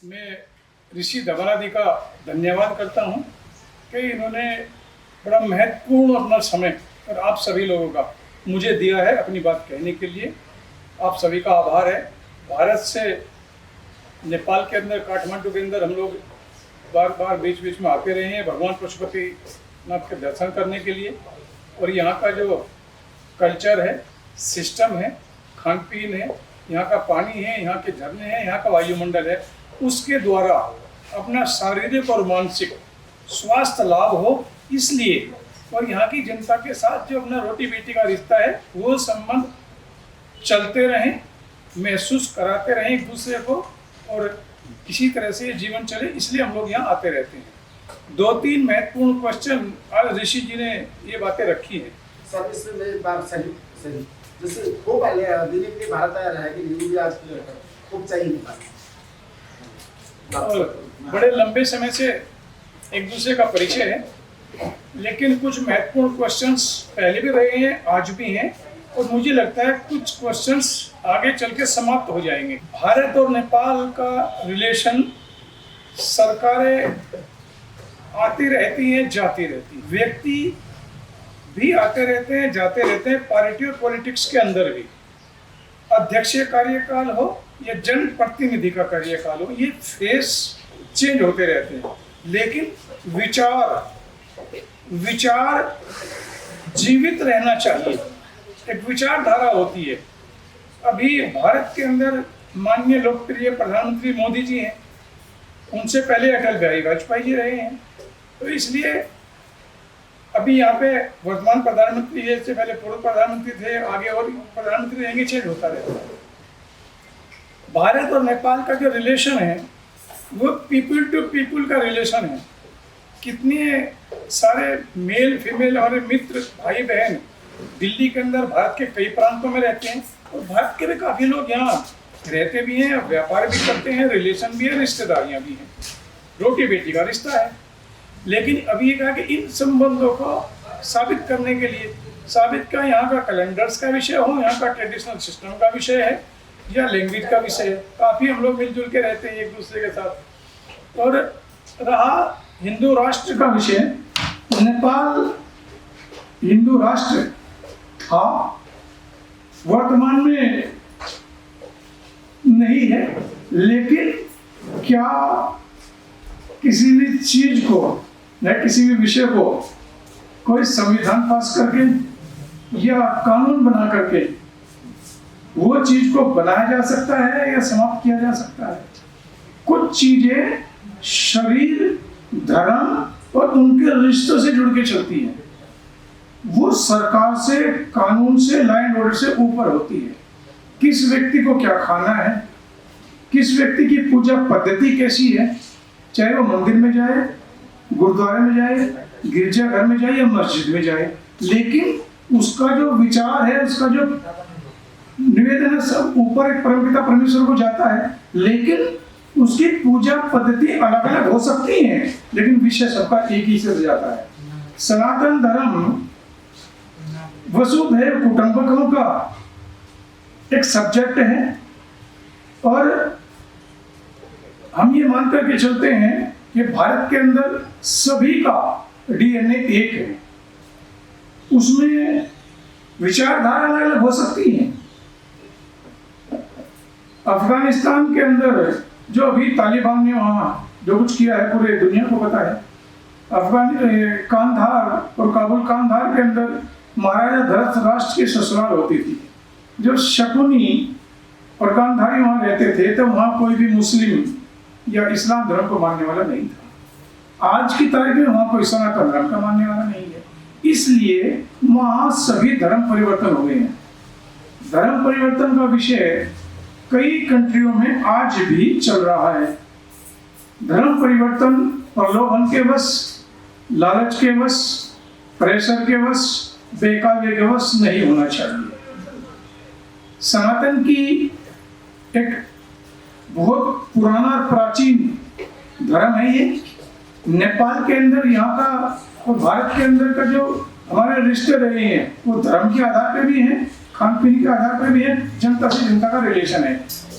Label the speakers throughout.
Speaker 1: मैं ऋषि दबरादी का धन्यवाद करता हूँ कि इन्होंने बड़ा महत्वपूर्ण अपना समय और आप सभी लोगों का मुझे दिया है अपनी बात कहने के लिए। आप सभी का आभार है। भारत से नेपाल के अंदर काठमांडू के अंदर हम लोग बार बार बीच बीच में आते रहे हैं भगवान पशुपतिनाथ के दर्शन करने के लिए। और यहाँ का जो कल्चर है, सिस्टम है, खान पीन है, यहाँ का पानी है, यहाँ के झरने हैं, यहाँ का वायुमंडल है, उसके द्वारा अपना शारीरिक और मानसिक स्वास्थ्य लाभ हो, इसलिए और यहाँ की जनता के साथ जो अपना रोटी बेटी का रिश्ता है वो संबंध चलते रहें, महसूस कराते रहें एक दूसरे को, और किसी तरह से जीवन चले, इसलिए हम लोग यहाँ आते रहते हैं। 2-3 महत्वपूर्ण क्वेश्चन आज ऋषि जी ने ये बातें रखी है।
Speaker 2: सर इसमें मेरी बात सही जैसे खूब दिलीप की भारत आया है कि भी आज खूब चाहिए
Speaker 1: और बड़े लंबे समय से एक दूसरे का परिचय है, लेकिन कुछ महत्वपूर्ण क्वेश्चंस पहले भी रहे हैं, आज भी हैं, और मुझे लगता है कुछ क्वेश्चंस आगे चल के समाप्त हो जाएंगे। भारत और नेपाल का रिलेशन, सरकारें आती रहती हैं, जाती रहती हैं, व्यक्ति भी आते रहते हैं, जाते रहते हैं, पार्टी और पॉलिटिक्स के अंदर भी। अध्यक्षीय कार्यकाल हो या जनप्रतिनिधि का कार्यकाल हो, ये फेस चेंज होते रहते हैं, लेकिन विचार जीवित रहना चाहिए। एक विचारधारा होती है। अभी भारत के अंदर माननीय लोकप्रिय प्रधानमंत्री मोदी जी हैं, उनसे पहले अटल बिहारी वाजपेयी जी रहे हैं, तो इसलिए अभी यहाँ पे वर्तमान प्रधानमंत्री से पहले पूर्व प्रधानमंत्री थे, आगे और प्रधानमंत्री रहेंगे, चेंज होता रहता है। भारत और नेपाल का जो रिलेशन है वो पीपल टू पीपल का रिलेशन है। कितने सारे मेल फीमेल हमारे मित्र भाई बहन दिल्ली के अंदर भारत के कई प्रांतों में रहते हैं, और भारत के भी काफ़ी लोग यहाँ रहते भी हैं, व्यापार भी करते हैं, रिलेशन भी है, रिश्तेदारियाँ भी हैं, रोटी बेटी का रिश्ता है। लेकिन अभी ये कहा कि इन संबंधों को साबित करने के लिए, साबित का यहाँ का कैलेंडर्स का विषय हो, यहाँ का ट्रेडिशनल सिस्टम का विषय है या लैंग्वेज का विषय है, काफ़ी हम लोग मिलजुल के रहते हैं एक दूसरे के साथ। और रहा हिंदू राष्ट्र का विषय, नेपाल हिंदू राष्ट्र था, वर्तमान में नहीं है, लेकिन क्या किसी भी चीज को या किसी भी विषय को कोई संविधान पास करके या कानून बना करके वो चीज को बनाया जा सकता है या समाप्त किया जा सकता है। कुछ चीजें शरीर, धर्म और उनके रिश्तों से जुड़ के चलती हैं, वो सरकार से, कानून से, लॉ एंड ऑर्डर से ऊपर होती है। किस व्यक्ति को क्या खाना है, किस व्यक्ति की पूजा पद्धति कैसी है, चाहे वो मंदिर में जाए, गुरुद्वारे में जाए, गिरजाघर में जाए या मस्जिद में जाए, लेकिन उसका जो विचार है, उसका जो निवेदन है, सब ऊपर एक परमपिता परमेश्वर को जाता है, लेकिन उसकी पूजा पद्धति अलग अलग हो सकती है, लेकिन विषय सबका एक ही से जाता है। सनातन धर्म वसुधैव कुटुंबकम का एक सब्जेक्ट है, और हम ये मान करके चलते हैं कि भारत के अंदर सभी का डीएनए एक है। उसमें विचारधारा अलग अलग हो सकती है। अफगानिस्तान के अंदर जो अभी तालिबान ने वहाँ जो कुछ किया है, पूरे दुनिया को पता है। कांधार और काबुल कांधार के अंदर महाराजा धृतराष्ट्र की ससुराल होती थी। जो शकुनी और कांधारी वहाँ रहते थे, तो वहाँ कोई भी मुस्लिम या इस्लाम धर्म को मानने वाला नहीं था। आज की तारीख में वहाँ कोई सनातन धर्म का मानने वाला नहीं है, इसलिए वहाँ सभी धर्म परिवर्तन हो गए हैं। धर्म परिवर्तन का विषय कई कंट्रियों में आज भी चल रहा है। धर्म परिवर्तन प्रलोभन के वश, लालच के वश, प्रेशर के वश, बेकाबू के वश नहीं होना चाहिए। सनातन की एक बहुत पुराना और प्राचीन धर्म है ये। नेपाल के अंदर, यहाँ का और भारत के अंदर का जो हमारे रिश्ते रहे हैं वो धर्म के आधार पे भी हैं, खान पीन के आधार पे भी है, जनता से जनता का रिलेशन है।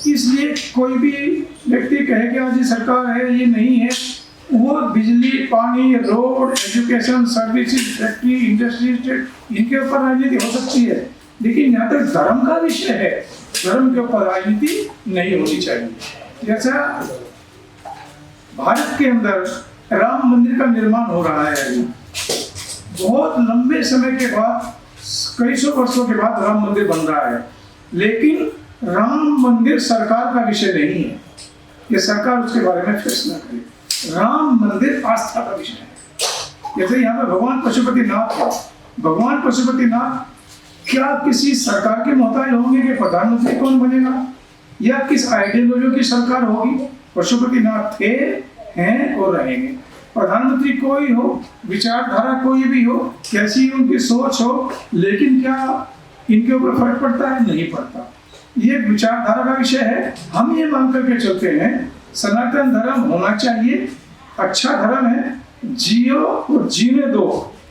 Speaker 1: इसलिए कोई भी व्यक्ति कहे कि आज ये सरकार है, ये नहीं है, वो बिजली, पानी, road, education, services, factory, industry, इनके ऊपर राजनीति हो सकती है, लेकिन यहाँ तक धर्म का विषय है, धर्म के ऊपर राजनीति नहीं होनी चाहिए। जैसा भारत के अंदर राम मंदिर का निर्माण हो रहा है, बहुत लंबे समय के बाद, कई सौ वर्षों के बाद राम मंदिर बन रहा है, लेकिन राम मंदिर सरकार का विषय नहीं है, ये सरकार उसके बारे में फैसला करे। राम मंदिर आस्था का विषय है। जैसे यहाँ पे भगवान पशुपतिनाथ है, भगवान पशुपतिनाथ क्या किसी सरकार के मोहताज होंगे कि प्रधानमंत्री कौन बनेगा, या किस आइडियोलॉजी की सरकार होगी? पशुपतिनाथ थे, हैं और रहेंगे। प्रधानमंत्री कोई हो, विचारधारा कोई भी हो, कैसी उनकी सोच हो, लेकिन क्या इनके ऊपर फर्क पड़ता है? नहीं पड़ता। ये विचारधारा का विषय है। हम ये मान करके चलते हैं सनातन धर्म होना चाहिए, अच्छा धर्म है, जियो और जीने दो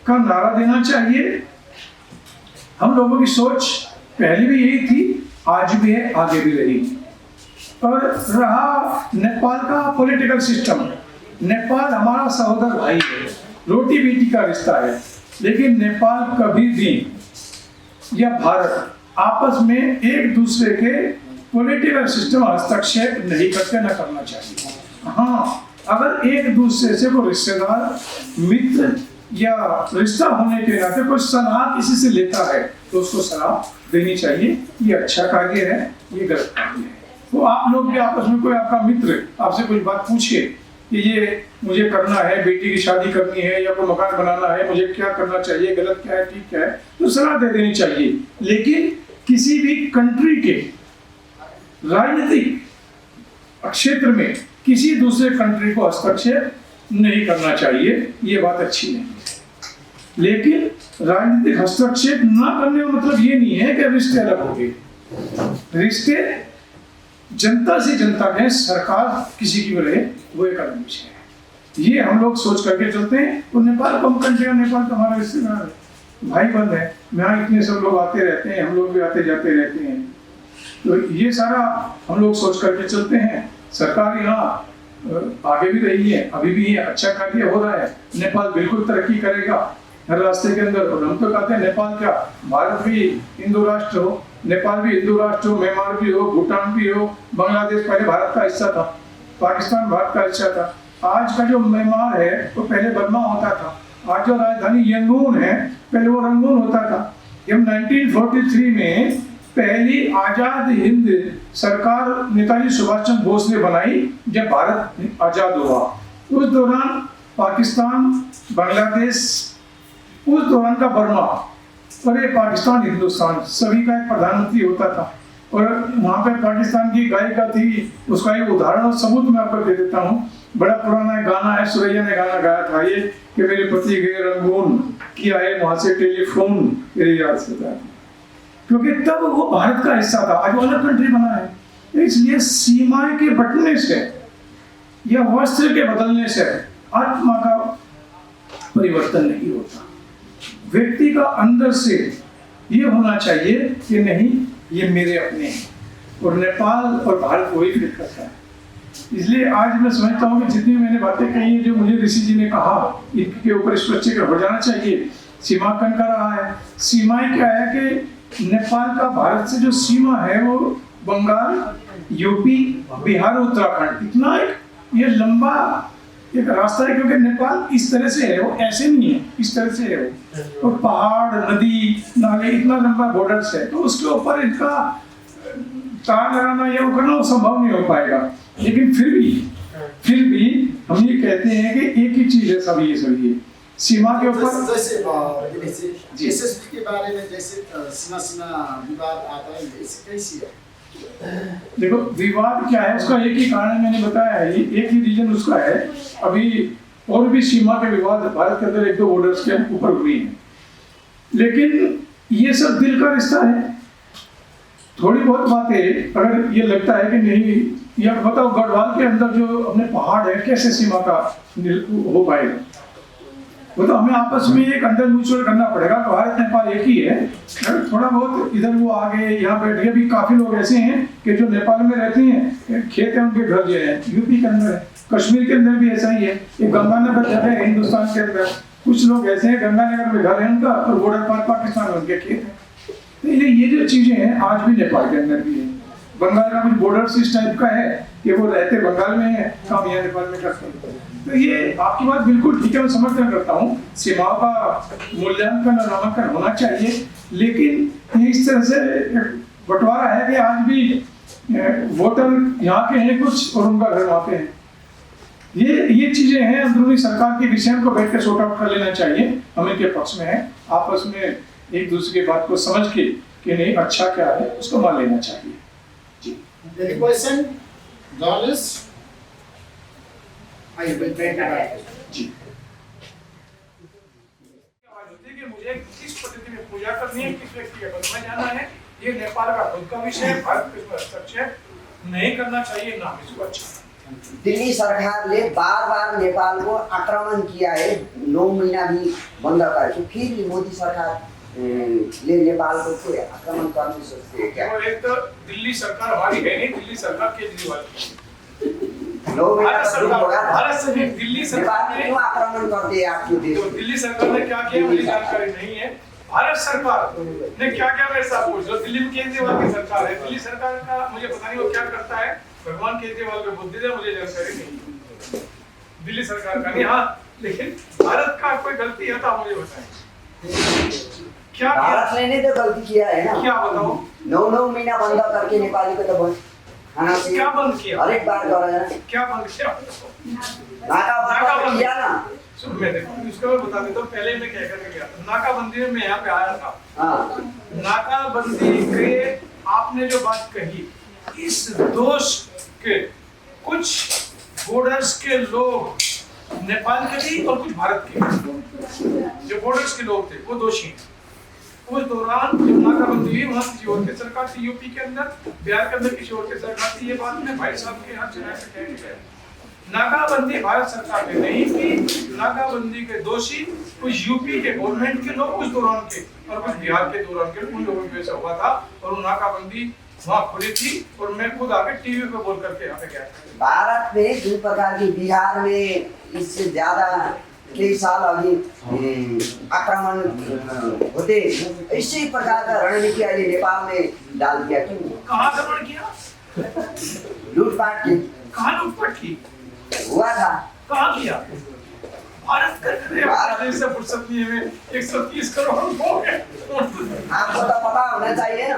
Speaker 1: का नारा देना चाहिए। हम लोगों की सोच पहले भी यही थी, आज भी है, आगे भी रहेगी। और रहा नेपाल का पॉलिटिकल सिस्टम, नेपाल हमारा सहोदर भाई है, रोटी बेटी का रिश्ता है, लेकिन नेपाल कभी भी या भारत आपस में एक दूसरे के पॉलिटिकल सिस्टम हस्तक्षेप नहीं करते, न करना चाहिए। हाँ, अगर एक दूसरे से वो रिश्तेदार, मित्र या रिश्ता होने के नाते कोई सलाह किसी से लेता है तो उसको सलाह देनी चाहिए। ये अच्छा कार्य है, ये गलत कार्य है। तो आप लोग भी आपस में, कोई आपका मित्र आपसे कोई बात पूछे कि ये मुझे करना है, बेटी की शादी करनी है या कोई मकान बनाना है, मुझे क्या करना चाहिए, गलत क्या है, ठीक क्या है, तो सलाह दे देनी चाहिए। लेकिन किसी भी कंट्री के राजनीतिक क्षेत्र में किसी दूसरे कंट्री को हस्तक्षेप नहीं करना चाहिए, ये बात अच्छी नहीं है। लेकिन राजनीतिक हस्तक्षेप ना करने का मतलब ये नहीं है कि रिश्ते अलग हो गए। रिश्ते जनता से जनता में, सरकार किसी की भी रहे, वो एक अलग विषय है। ये हम लोग सोच करके चलते हैं। तो नेपाल कम कंट्री है, नेपाल तो हमारा रिश्तेदार है, भाई बंद है, यहाँ इतने सब लोग आते रहते हैं, हम लोग भी आते जाते रहते हैं। तो ये सारा हम लोग सोच करके चलते हैं। सरकार यहाँ आगे भी रही है, अभी भी ये अच्छा कार्य हो रहा है। नेपाल बिल्कुल तरक्की करेगा हर रास्ते के अंदर। और हम तो कहते हैं नेपाल क्या, भारत भी हिंदू राष्ट्र हो, नेपाल भी हिंदू राष्ट्र हो, म्यांमार भी हो, भूटान भी हो, बांग्लादेश पहले भारत का हिस्सा था, पाकिस्तान भारत का हिस्सा था। आज का जो म्यांमार है वो पहले बर्मा होता था। आज जो राजधानी यंगून है, पहले वो रंगून होता था। जब 1943 में पहली आजाद हिंद सरकार नेताजी सुभाष चंद्र बोस ने बनाई, जब भारत आजाद हुआ, उस दौरान पाकिस्तान, बांग्लादेश, उस दौरान का बर्मा और ये पाकिस्तान, हिंदुस्तान, सभी का एक प्रधानमंत्री होता था। और वहाँ पे पाकिस्तान की गायिका थी, उसका एक उदाहरण और सबूत मैं आपको दे देता हूँ। बड़ा पुराना गाना है, सुरैया ने गाना गाया था ये कि मेरे पति गए रंगून, किया है वहाँ से टेलीफोन, मेरे याद से था। क्योंकि तब वो भारत का हिस्सा था, आज वो अलग कंट्री बना है। इसलिए सीमाएं के बंटने से या वस्त्र के बदलने से आत्मा का परिवर्तन नहीं होता। व्यक्ति का अंदर से ये होना चाहिए कि नहीं, ये मेरे अपने हैं। और नेपाल और भारत वही फिट करता है। इसलिए आज मैं समझता हूँ कि जितनी मैंने बातें कही है, जो मुझे ऋषि जी ने कहा, इनके ऊपर स्पष्ट हो जाना चाहिए। सीमांकन का रहा है। सीमाएं क्या है कि नेपाल का भारत से जो सीमा है वो बंगाल, यूपी, बिहार, उत्तराखंड, इतना एक ये लंबा एक रास्ता है। क्योंकि नेपाल इस तरह से है, वो ऐसे नहीं है, इस तरह से है वो। और पहाड़, नदी, नाले, इतना लंबा बॉर्डर्स है, तो उसके ऊपर इनका तार लगाना या वो करना संभव नहीं हो पाएगा। लेकिन फिर भी हम ये कहते हैं कि एक ही चीज है सभी ये सीमा के ऊपर।
Speaker 2: जैसे के बारे में जैसे सीमा विवाद आता है, इससे कैसी है?
Speaker 1: देखो, विवाद क्या है, उसका एक ही कारण मैंने बताया है, एक ही रीजन उसका है। अभी और भी सीमा के विवाद भारत के अंदर 1-2 बॉर्डर्स के ऊपर हुई हैं, लेकिन ये सब दिल का रिश्ता है। थोड़ी बहुत बातें अगर ये लगता है कि नहीं, या बताओ गढ़वाल के अंदर जो अपने पहाड़ है, कैसे सीमा का हो पाएगा? वो तो हमें आपस में एक अंडर म्यूचुअल करना पड़ेगा। भारत नेपाल एक ही है, थोड़ा बहुत इधर वो आगे यहाँ बैठ गए। भी काफी लोग ऐसे हैं कि जो नेपाल में रहते हैं, खेत है उनके घर जो है यूपी के अंदर है, कश्मीर के अंदर भी ऐसा ही है। एक गंगानगर जगह है हिंदुस्तान के अंदर, कुछ लोग ऐसे हैं गंगानगर में घर है उनका और बॉर्डर पर पाकिस्तान में उनके खेत है। तो ये जो चीजें हैं आज भी नेपाल के अंदर भी है। बंगाल का भी बॉर्डर इस टाइप का है कि वो रहते बंगाल में है, काम यहाँ नेपाल में करते हैं। तो ये आपकी बात बिल्कुल ठीक है, मैं समर्थन करता हूँ। सीमाओं का मूल्यांकन और नामांकन होना चाहिए, लेकिन ये इस तरह से बंटवारा है कि आज भी वोटर यहाँ के हैं कुछ और उनका घर वहाँ पे है। ये चीजें हैं अंदरूनी सरकार के विषय को बैठ कर सॉर्ट आउट कर लेना चाहिए। हम इनके पक्ष में है, आपस में एक दूसरे की बात को समझ के कि नहीं अच्छा क्या है उसको मान लेना चाहिए।
Speaker 2: Any question? Journalist? I will take it.
Speaker 1: जी। कि मुझे किस पद्धति में पूजा करनी है, किस व्यक्ति का बदला जाना है, ये नेपाल का खुद का विषय है। भारत को इसमें हस्तक्षेप नहीं करना चाहिए, ना इसको अच्छा।
Speaker 3: दिल्ली सरकारले बार-बार नेपाल को आक्रमण किया है, 9 महीना भी बंद कर, फिर मोदी सरकार ले नेपाल को क्यों आक्रमण करने सोचते हैं क्या?
Speaker 1: और एक तो दिल्ली सरकार हमारी है नहीं, दिल्ली सरकार केजरीवाल की। भारत से भी दिल्ली सरकार ने
Speaker 3: क्यों आक्रमण करते हैं आपके देश?
Speaker 1: तो दिल्ली सरकार ने क्या किया मुझे जानकारी नहीं है। भारत सरकार ने क्या क्या मेरे साथ पूछ लो। दिल्ली में केजरीवाल की सरकार है, दिल्ली सरकार का मुझे पता नहीं वो क्या करता है, भगवान केजरीवाल को बुद्धि दे, मुझे जानकारी नहीं दिल्ली सरकार का नहीं। हाँ, लेकिन भारत का कोई गलती है तो आप मुझे बताएं क्या
Speaker 3: भारत ने तो गलती किया है ना।
Speaker 1: क्या बताओ?
Speaker 3: 9 महीना बंद करके नेपाली को तो बंद खाना से
Speaker 1: क्या बंद किया?
Speaker 3: हर एक बार कर रहे हैं।
Speaker 1: क्या बंद किया?
Speaker 3: नाका बंद किया ना।
Speaker 1: सुन मैं देखो इसको मैं बता देता हूँ। पहले मैं क्या करके गया था नाकाबंदी में, मैं यहाँ पे आया था।
Speaker 3: हाँ।
Speaker 1: नाकाबंदी के आपने जो बात कही, इस दोष के कुछ बॉर्डर्स के लोग नेपाल के भी और कुछ भारत के, जो बॉर्डर्स के लोग थे वो दोषी हैं। उस दौरान जब नाकाबंदी हुई वहाँ किसी और की सरकार थी, यूपी के अंदर, बिहार के अंदर किसी और की सरकार थी। ये बात में भाई साहब के हर जगह से कह गया। नाकाबंदी भारत सरकार ने नहीं की, नाकाबंदी के दोषी कुछ यूपी के गवर्नमेंट के लोग उस दौरान के और कुछ बिहार के दौरान के, उन लोगों की वजह से हुआ था। और वो नाकाबंदी वहाँ खुली थी और मैं खुद आके टीवी पे बोल करके यहाँ पे गया।
Speaker 3: भारत में जिस प्रकार की बिहार में इससे ज्यादा कई साल अभी आक्रमण होते, इसी प्रकार का रणनीति अहिले नेपाल में डाल दिया। क्यों?
Speaker 1: कहाँ आक्रमण किया?
Speaker 3: लूटपाट की।
Speaker 1: कहाँ लूटपाट की?
Speaker 3: हुआ था।
Speaker 1: कहाँ किया? भारत का से फुर्सत नहीं है। 130 करोड़ हो गए।
Speaker 3: आपको तो पता होना चाहिए ना।